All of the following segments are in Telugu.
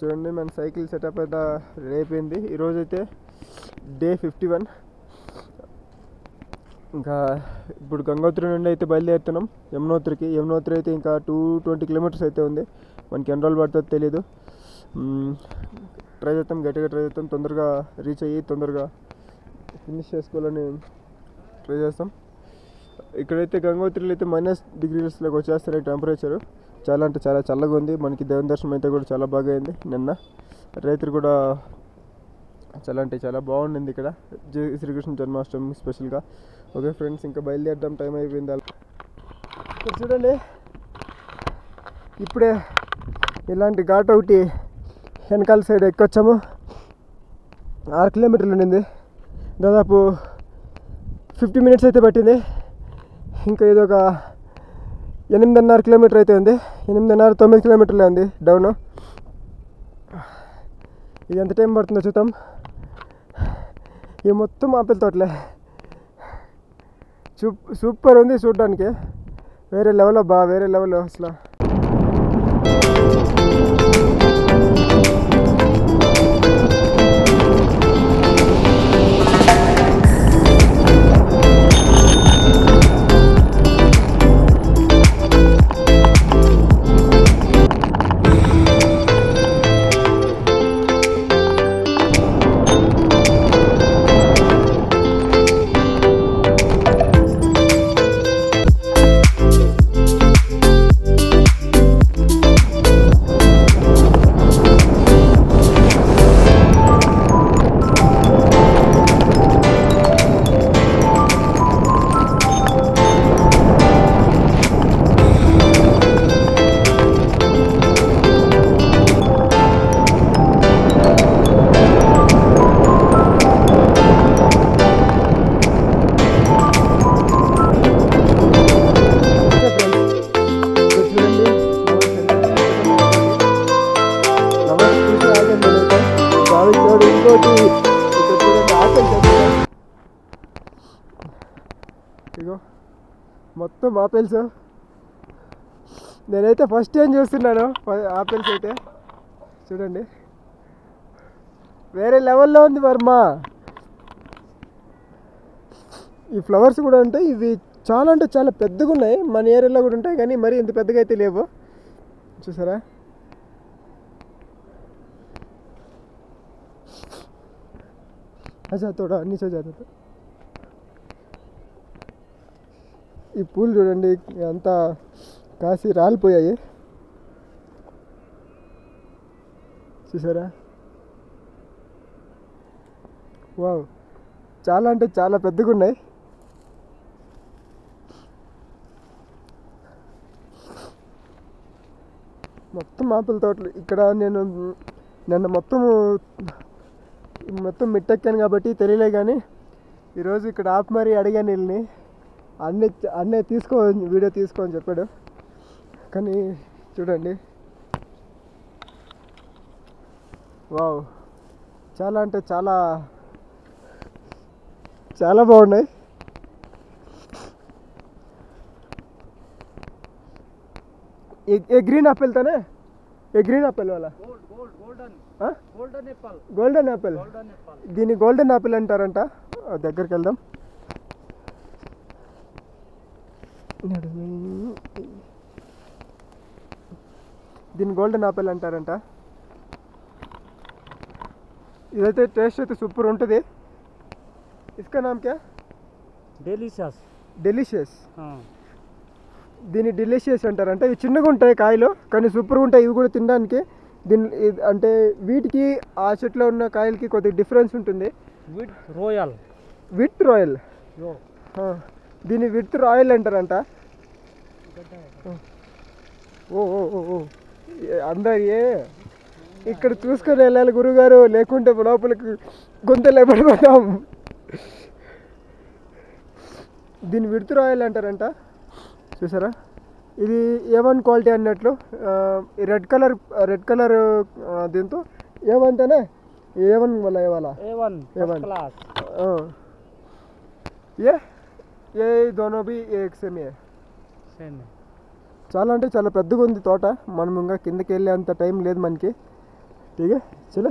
చూడండి మన సైకిల్ సెటప్ అయితే రెడీ అయిపోయింది. ఈరోజైతే డే 51. ఇంకా ఇప్పుడు గంగోత్రి నుండి అయితే బయలుదేరుతున్నాం యమునోత్రికి. యమునోత్రి అయితే ఇంకా 220 కిలోమీటర్స్ అయితే ఉంది. మనకి ఎన్ని రోజులు పడుతుందో తెలీదు. ట్రై చేద్దాం, గట్టిగా ట్రై చేద్దాం, తొందరగా రీచ్ అయ్యి తొందరగా ఫినిష్ చేసుకోవాలని ట్రై చేస్తాం. ఇక్కడైతే గంగోత్రిలో అయితే -డిగ్రీస్లోకి వచ్చేస్తారు టెంపరేచరు. చాలా అంటే చాలా చల్లగా ఉంది. మనకి దేవుని దర్శనం అయితే కూడా చాలా బాగా అయింది నిన్న. రైతులు కూడా చాలా అంటే చాలా బాగుండింది ఇక్కడ శ్రీకృష్ణ జన్మాష్టమి స్పెషల్గా. ఓకే ఫ్రెండ్స్, ఇంకా బయలుదేరడం టైం అయిపోయింది. ఇక్కడ చూడండి, ఇప్పుడే ఇలాంటి ఘాట్ ఒకటి వెనకాల సైడ్ ఎక్కొచ్చాము. 6 కిలోమీటర్లు ఉండింది. దాదాపు 50 మినిట్స్ అయితే పట్టింది. ఇంకా ఇది ఒక 8.5 కిలోమీటర్ అయితే ఉంది. 8.5-9 కిలోమీటర్లే ఉంది డౌన్. ఇది ఎంత టైం పడుతుందో చూద్దాం. ఇది మొత్తం ఆపిల్ తోటలే. సూపర్ ఉంది చూడడానికి. వేరే లెవెల్ వేరే లెవెల్ అసలు. ఇగో మొత్తం ఆపిల్స్. నేనైతే ఫస్ట్ టైం చూస్తున్నాను ఆపిల్స్ అయితే. చూడండి, వేరే లెవెల్లో ఉంది వర్మ. ఈ ఫ్లవర్స్ కూడా ఉంటాయి. ఇవి చాలా అంటే చాలా పెద్దగా ఉన్నాయి. మన ఏరియాలో కూడా ఉంటాయి కానీ మరీ ఇంత పెద్దగా అయితే లేవు. చూసారా? అచ్చా తోడా నీచే జాగ్రత్త. ఈ పూలు చూడండి అంతా కాసి రాలిపోయాయి. చూసారా? వావ్, చాలా అంటే చాలా పెద్దగా ఉన్నాయి. మొత్తం ఆపిల్ తోటలు ఇక్కడ. నేను నిన్న మొత్తం మిట్టెక్కాను కాబట్టి తెలియలే, కానీ ఈరోజు ఇక్కడ ఆపి మరీ అడిగాను వీళ్ళని. అన్నీ వీడియో తీసుకో అని చెప్పాడు. కానీ చూడండి, వావ్, చాలా అంటే చాలా చాలా బాగున్నాయి. ये ग्रीन एप्पल था ना? ये ग्रीन एप्पल वाला గోల్డెన్ యాపిల్. దీన్ని గోల్డెన్ యాపిల్ అంటారంట. దగ్గరికి వెళ్దాం. దీన్ని గోల్డెన్ యాపిల్ అంటారంట. ఇదైతే టేస్ట్ అయితే సూపర్ ఉంటుంది. ఇస్కా నామ్ క్యా? డెలిషియస్. దీన్ని డెలిషియస్ అంటారంట. ఇవి చిన్నగా ఉంటాయి కాయలు, కానీ సూపర్గా ఉంటాయి ఇవి కూడా తినడానికి. అంటే వీటికి ఆ చెట్లో ఉన్న కాయలకి కొద్దిగా డిఫరెన్స్ ఉంటుంది. విత్ రాయల్ దీన్ని విత్ రాయల్ అంటారంట. ఓ ఓ ఓ అందరు ఇక్కడ చూసుకొని వెళ్ళాలి గురుగారు, లేకుంటే లోపలికి గొంతలే పడిపోతాం. దీన్ని విత్ రాయల్ అంటారంట. చూసారా? ఇది A1 క్వాలిటీ అన్నట్లు. రెడ్ కలర్ దీంతో ఏమంటేనే A1 వల్ల A1 ఏ దోనో బి ఏక్ సేమ్. చాలా అంటే చాలా పెద్దగా ఉంది తోట. మనం ఇంకా కిందకి వెళ్ళే అంత టైం లేదు మనకి. ठीक है चलो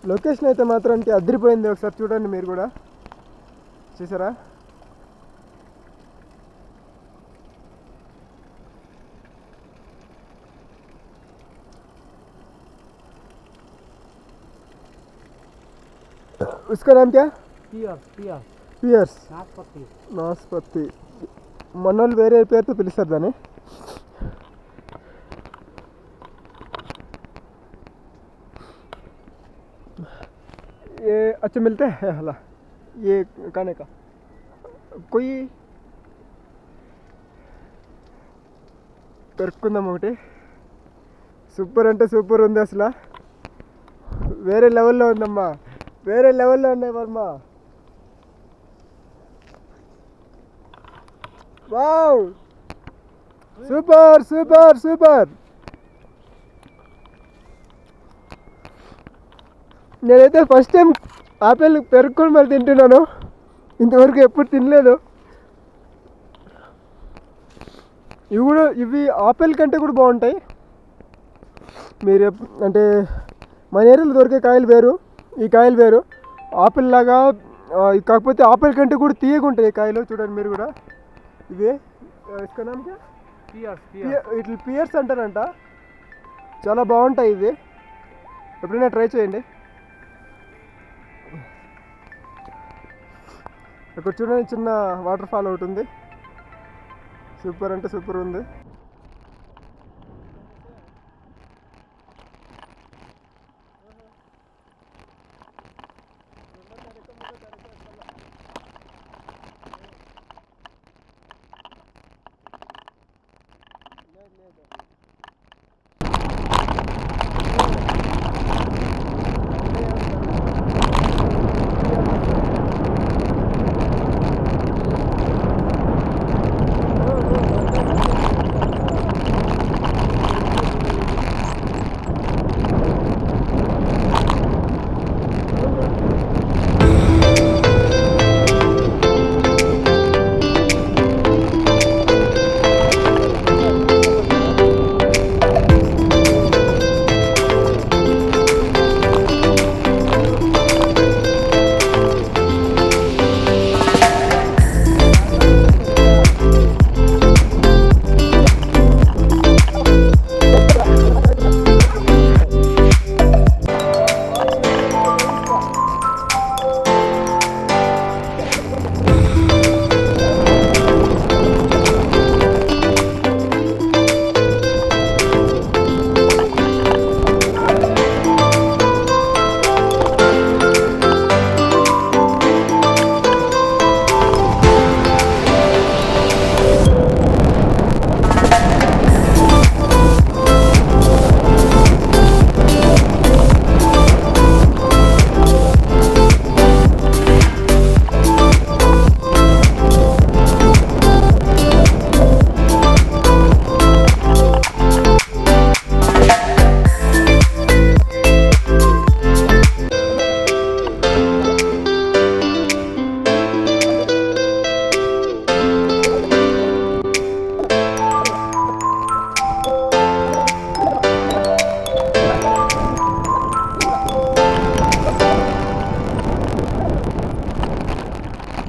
లొకేషన్ అయితే మాత్రానికి అదిరిపోయింది ఒకసారి చూడండి మీరు కూడా చూసారా उसका नाम क्या పియర్స్ నాస్పతి మనోళ్ళు వేరే పేరుతో పిలుస్తారు దాన్ని ये अच्छा मिलता है हला ये खाने का कोई దొరుకుందాం ఒకటి సూపర్ అంటే సూపర్ ఉంది అసలు వేరే లెవెల్లో ఉందమ్మా వేరే లెవెల్లో ఉన్నాయి Varma wow super super super నేనైతే ఫస్ట్ టైం ఆపిల్ పెరుక్కొని మరి తింటున్నాను ఇంతవరకు ఎప్పుడు తినలేదు ఇవి ఆపిల్ కంటే కూడా బాగుంటాయి మీరు అంటే మన ఏరియాలో దొరికే కాయలు వేరు ఈ కాయలు వేరు ఆపిల్ లాగా కాకపోతే ఆపిల్ కంటే కూడా తీయగుంటాయి ఈ కాయలు చూడండి మీరు కూడా ఇవే ఇసుక నామకే ఇట్లా పియర్స్ అంటారంట చాలా బాగుంటాయి ఇవి ఎప్పుడైనా ట్రై చేయండి ఇక్కడ చూడండి చిన్న వాటర్ ఫాల్ ఒకటి ఉంది సూపర్ అంటే సూపర్ ఉంది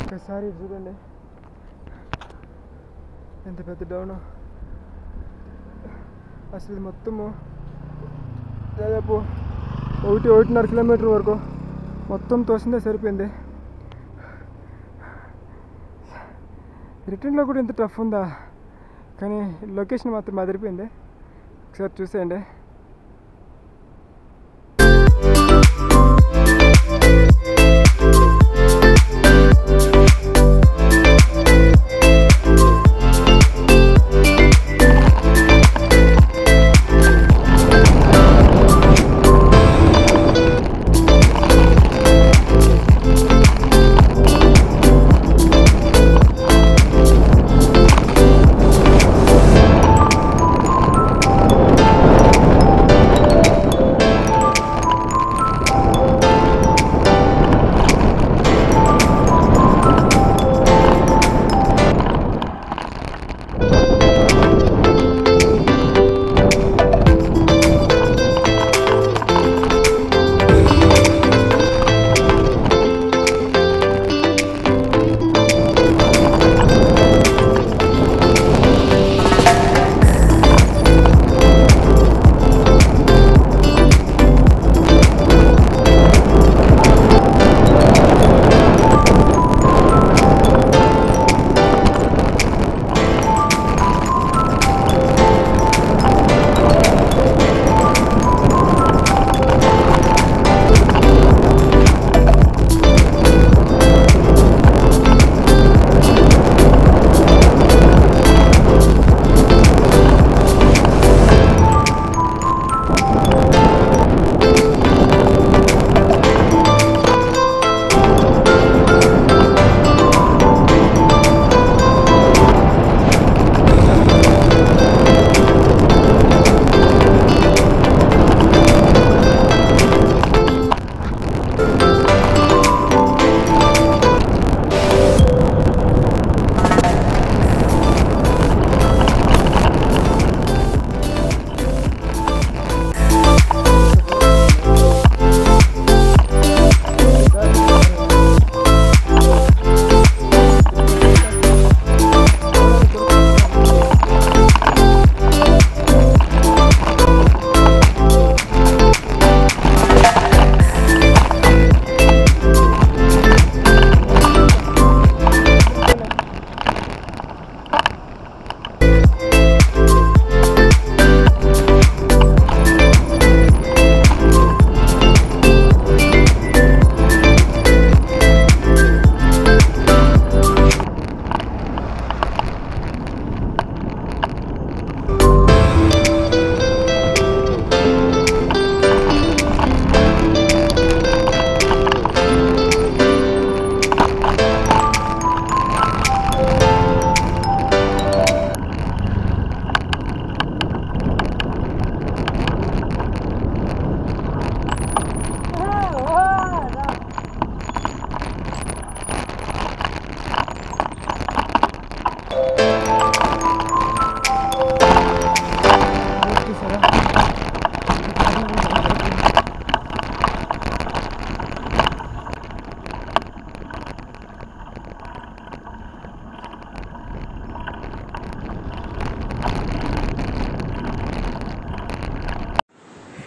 ఒకసారి చూడండి ఎంత పెద్ద డౌన్ అసలు ఇది మొత్తము దాదాపు 1.5 కిలోమీటర్ వరకు మొత్తం తోసిందే సరిపోయింది రిటర్న్లో కూడా ఇంత టఫ్ ఉందా కానీ లొకేషన్ మాత్రం అదిరిపోయింది ఒకసారి చూసేయండి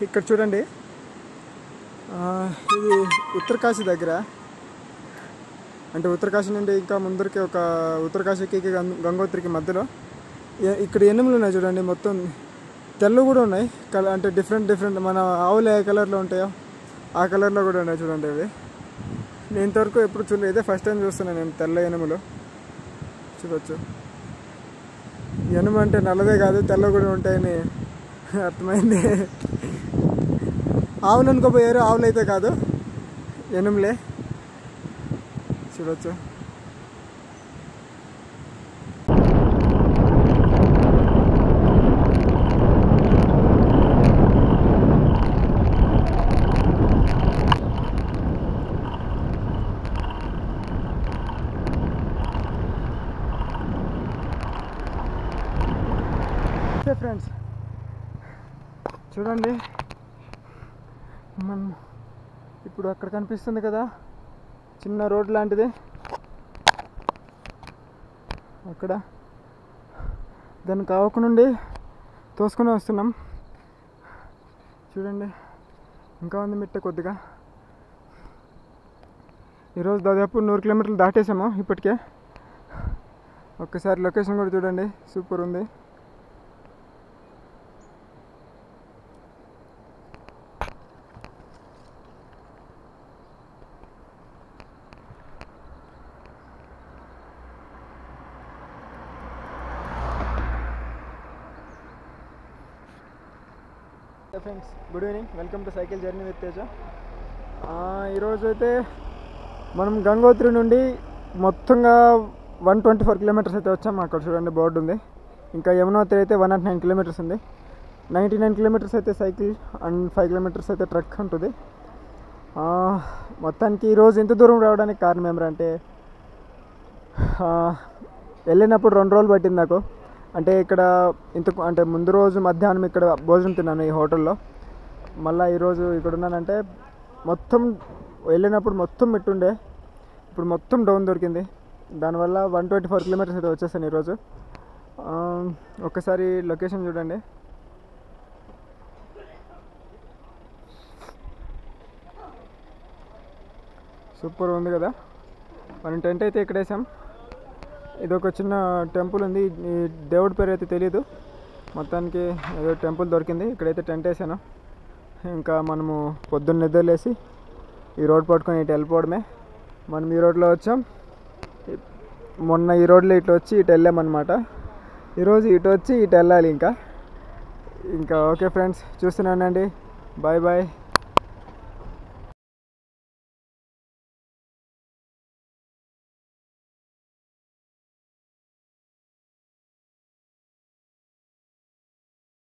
ఇక్కడ చూడండి, ఇది ఉత్తరకాశీ దగ్గర, అంటే ఉత్తరకాశీ నుండి ఇంకా ముందరికి ఒక ఉత్తరకాశీకి గంగోత్రికి మధ్యలో ఇక్కడ ఎనుములు ఉన్నాయి చూడండి. మొత్తం తెల్ల కూడా ఉన్నాయి, అంటే డిఫరెంట్ మన ఆవులు ఏ కలర్లో ఉంటాయో ఆ కలర్లో కూడా ఉన్నాయి చూడండి. అవి నేను ఇంతవరకు ఎప్పుడు చూడలేదు, ఇదే ఫస్ట్ టైం చూస్తున్నాను నేను తెల్ల ఎనుములు. చూడవచ్చు, ఎనుము అంటే నల్లదే కాదు తెల్ల కూడా ఉంటాయని అర్థమైంది. ఆవులు అనుకోపోయారు, ఆవులు అయితే కాదు, ఎనుములే. చూడవచ్చు. ఫ్రెండ్స్ చూడండి, మనం ఇప్పుడు అక్కడ కనిపిస్తుంది కదా చిన్న రోడ్ లాంటిది, అక్కడ దాన్ని కావక నుండి తోసుకొని వస్తున్నాం. చూడండి, ఇంకా ఉంది మిట్ట కొద్దిగా. ఈరోజు దాదాపు 100 కిలోమీటర్లు దాటేసాము ఇప్పటికే. ఒక్కసారి లొకేషన్ కూడా చూడండి, సూపర్ ఉంది. Friends, good evening, welcome to cycle journey with Teja. ఈరోజు అయితే మనం గంగోత్రి నుండి మొత్తంగా 124 కిలోమీటర్స్ అయితే వచ్చాము. అక్కడ చూడండి బోర్డు ఉంది. ఇంకా యమునోత్రి అయితే 109 కిలోమీటర్స్ ఉంది. 99 కిలోమీటర్స్ అయితే సైకిల్ అండ్ 5 కిలోమీటర్స్ అయితే ట్రక్ ఉంటుంది. మొత్తానికి ఈరోజు ఇంత దూరం రావడానికి కారణం ఏమిటంటే, వెళ్ళినప్పుడు 2 రోజులు పట్టింది నాకు. అంటే ఇక్కడ అంటే ముందు రోజు మధ్యాహ్నం ఇక్కడ భోజనం తిన్నాను ఈ హోటల్లో. మళ్ళీ ఈరోజు ఇక్కడ ఉన్నానంటే మొత్తం వెళ్ళినప్పుడు మొత్తం మెట్టుండే, ఇప్పుడు మొత్తం డౌన్ దొరికింది. దానివల్ల 124 కిలోమీటర్స్ అయితే వచ్చేసాను ఈరోజు. ఒక్కసారి లొకేషన్ చూడండి. సూపర్ ఉంది కదా. మనం టెంట్ అయితే ఇక్కడ వేసాం. ఇది ఒక చిన్న టెంపుల్ ఉంది, ఈ దేవుడి పేరు అయితే తెలియదు. మొత్తానికి ఏదో టెంపుల్ దొరికింది, ఇక్కడైతే టెంట్ వేసాను. ఇంకా మనము పొద్దున్న నిద్రలేసి ఈ రోడ్ పట్టుకొని ఇటు వెళ్ళిపోవడమే. మనం ఈ రోడ్లో వచ్చాం, మొన్న ఈ రోడ్లో ఇటు వచ్చి ఇటు వెళ్ళామన్నమాట. ఈరోజు ఇటు వచ్చి ఇటు వెళ్ళాలి. ఇంకా ఓకే ఫ్రెండ్స్, చూస్తున్నానండి. Bye bye.